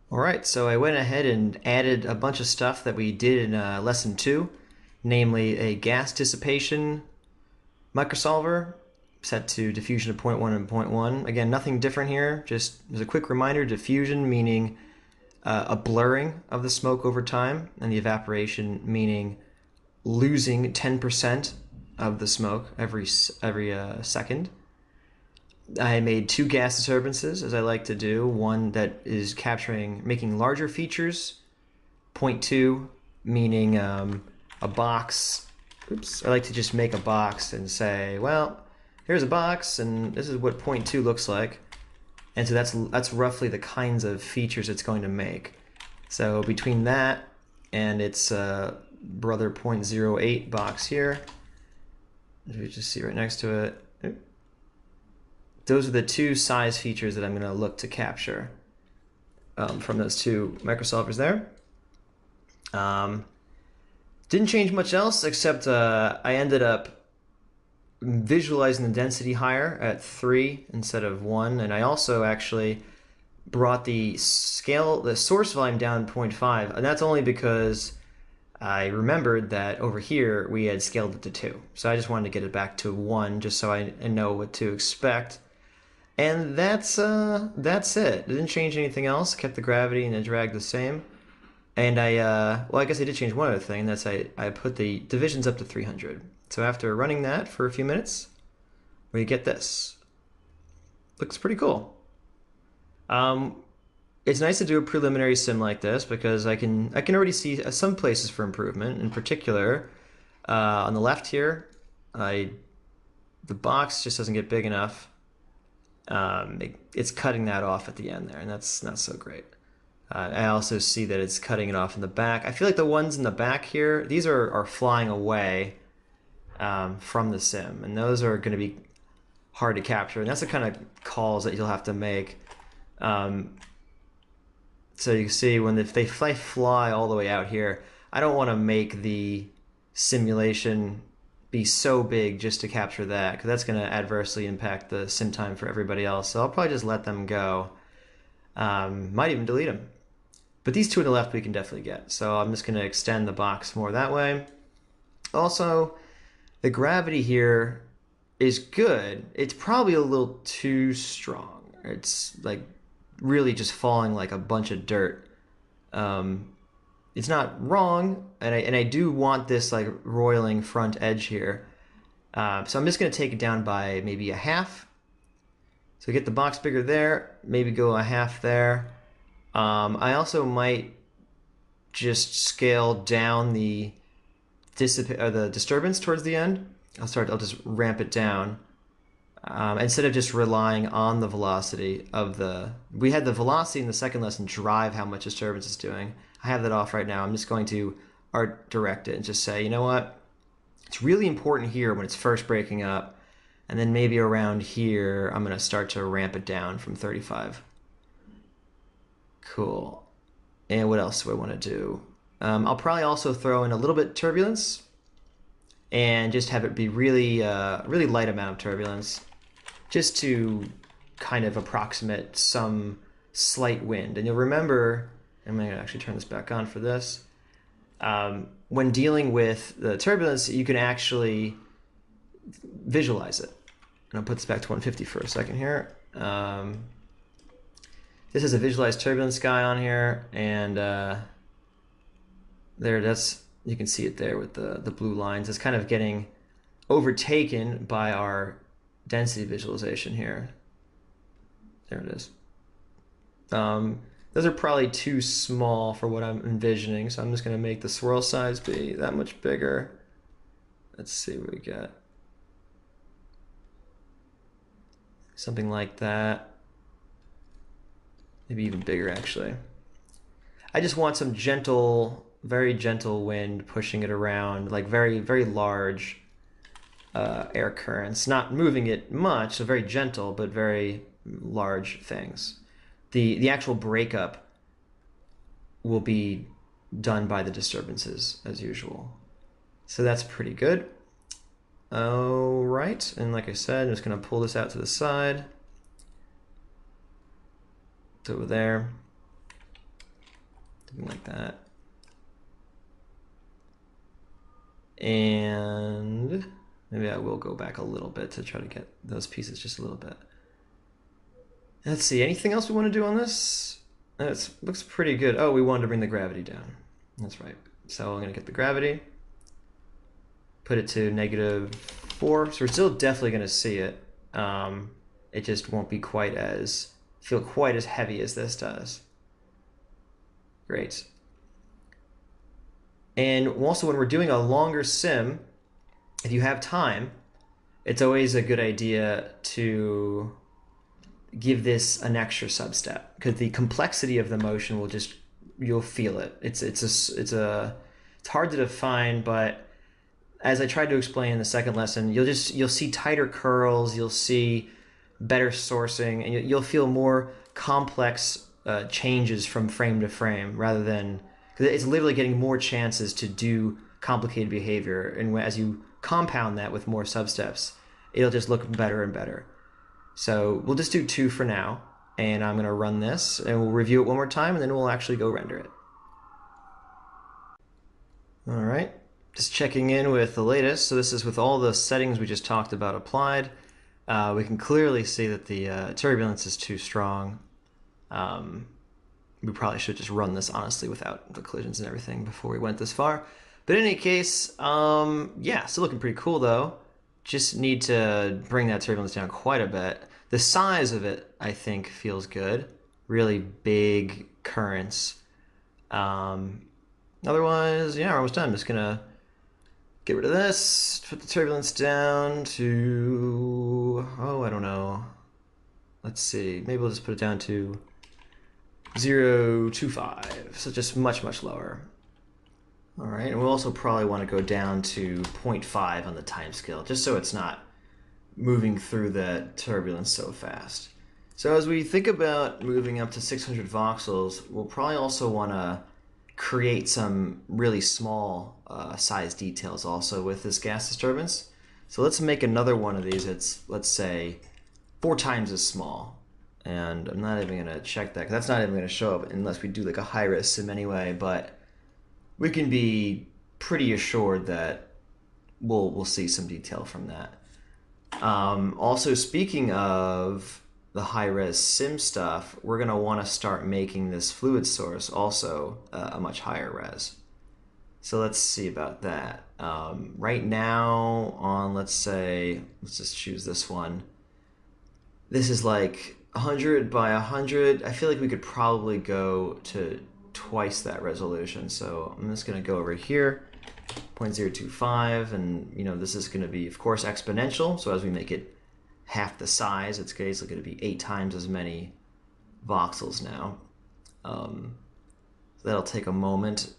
All right, so I went ahead and added a bunch of stuff that we did in lesson 2, namely a gas dissipation microsolver set to diffusion of point 0.1 and point 0.1. Again, nothing different here, just as a quick reminder, diffusion meaning a blurring of the smoke over time, and the evaporation meaning losing 10% of the smoke every second. I made 2 gas disturbances, as I like to do. One that is making larger features. Point 2, meaning a box. Oops, I like to just make a box and say, well, here's a box, and this is what point 2 looks like. And so that's roughly the kinds of features it's going to make. So between that and its brother 0.08 box here, as we just see right next to it, those are the 2 size features that I'm going to look to capture from those 2 microsolvers there. Didn't change much else except I ended up visualizing the density higher at 3 instead of 1, and I also actually brought the source volume down 0.5, and that's only because I remembered that over here we had scaled it to 2. So I just wanted to get it back to 1 just so I know what to expect. And that's it. Didn't change anything else. Kept the gravity and the drag the same. And well, I guess I did change one other thing. That's I put the divisions up to 300. So after running that for a few minutes, we get this. Looks pretty cool. It's nice to do a preliminary sim like this because I can already see some places for improvement. In particular, on the left here, the box just doesn't get big enough. It's cutting that off at the end there, and that's not so great. I also see that it's cutting it off in the back. I feel like the ones in the back here, these are flying away from the sim, and those are going to be hard to capture, and that's the kind of calls that you'll have to make. So you can see if they fly all the way out here, I don't want to make the simulation be so big just to capture that, because that's going to adversely impact the sim time for everybody else. So I'll probably just let them go. Might even delete them. But these 2 on the left we can definitely get. So I'm just going to extend the box more that way. Also, the gravity here is good. It's probably a little too strong. It's like really just falling like a bunch of dirt. It's not wrong, and I do want this like roiling front edge here. So I'm just going to take it down by maybe a half. So get the box bigger there, maybe go a half there. I also might just scale down the disturbance towards the end. I'll just ramp it down. Instead of just relying on the velocity of we had the velocity in the second lesson drive how much disturbance it's doing. I have that off right now. I'm just going to art direct it and just say, you know what? It's really important here when it's first breaking up, and then maybe around here, I'm going to start to ramp it down from 35. Cool. And what else do I want to do? I'll probably also throw in a little bit of turbulence and just have it be really light amount of turbulence, just to kind of approximate some slight wind. And you'll remember, I'm going to actually turn this back on for this. When dealing with the turbulence, you can actually visualize it. And I'll put this back to 150 for a second here. This is a visualized turbulence guy on here, and you can see it there with the blue lines. It's kind of getting overtaken by our density visualization here. There it is. Those are probably too small for what I'm envisioning, so I'm just going to make the swirl size be that much bigger. Let's see what we get. Something like that. Maybe even bigger, actually. I just want some gentle, very gentle wind pushing it around, like very, very large air currents. Not moving it much, so very gentle, but very large things. The actual breakup will be done by the disturbances, as usual. So that's pretty good. All right, and like I said, I'm just going to pull this out to the side. Over there. something like that. And maybe I will go back a little bit to try to get those pieces just a little bit. Let's see, anything else we want to do on this? It looks pretty good. Oh, we wanted to bring the gravity down. That's right. So I'm going to get the gravity, put it to -4. So we're still definitely going to see it. It just won't be feel quite as heavy as this does. Great. And also when we're doing a longer sim, if you have time, it's always a good idea to give this an extra sub-step, because the complexity of the motion will you'll feel it. It's hard to define, but as I tried to explain in the second lesson, you'll see tighter curls, you'll see better sourcing, and you'll feel more complex changes from frame to frame, rather than, because it's literally getting more chances to do complicated behavior, and as you compound that with more sub-steps, it'll just look better and better. So we'll just do 2 for now, and I'm going to run this, and we'll review it one more time, and then we'll actually go render it. All right, just checking in with the latest. So this is with all the settings we just talked about applied. We can clearly see that the turbulence is too strong. We probably should just run this, honestly, without the collisions and everything before we went this far. But in any case, yeah, still looking pretty cool, though. Just need to bring that turbulence down quite a bit. The size of it, I think, feels good. Really big currents. Otherwise, yeah, we're almost done. I'm just gonna get rid of this, put the turbulence down to, oh, I don't know. Let's see, maybe we'll just put it down to 0.25, so just much, much lower. All right, and we'll also probably want to go down to 0.5 on the time scale, just so it's not moving through the turbulence so fast. So as we think about moving up to 600 voxels, we'll probably also want to create some really small size details also with this gas disturbance. So let's make another one of these that's, let's say, 4 times as small. And I'm not even going to check that, because that's not even going to show up unless we do like a high-res sim anyway, but we can be pretty assured that we'll see some detail from that. Also, speaking of the high-res sim stuff, we're going to want to start making this fluid source also a much higher res. So let's see about that. Right now on, let's just choose this one. This is like 100 by 100. I feel like we could probably go to twice that resolution. So I'm just going to go over here, 0.025, and this is going to be, of course, exponential. So as we make it half the size, it's basically going to be 8 times as many voxels now. So that'll take a moment.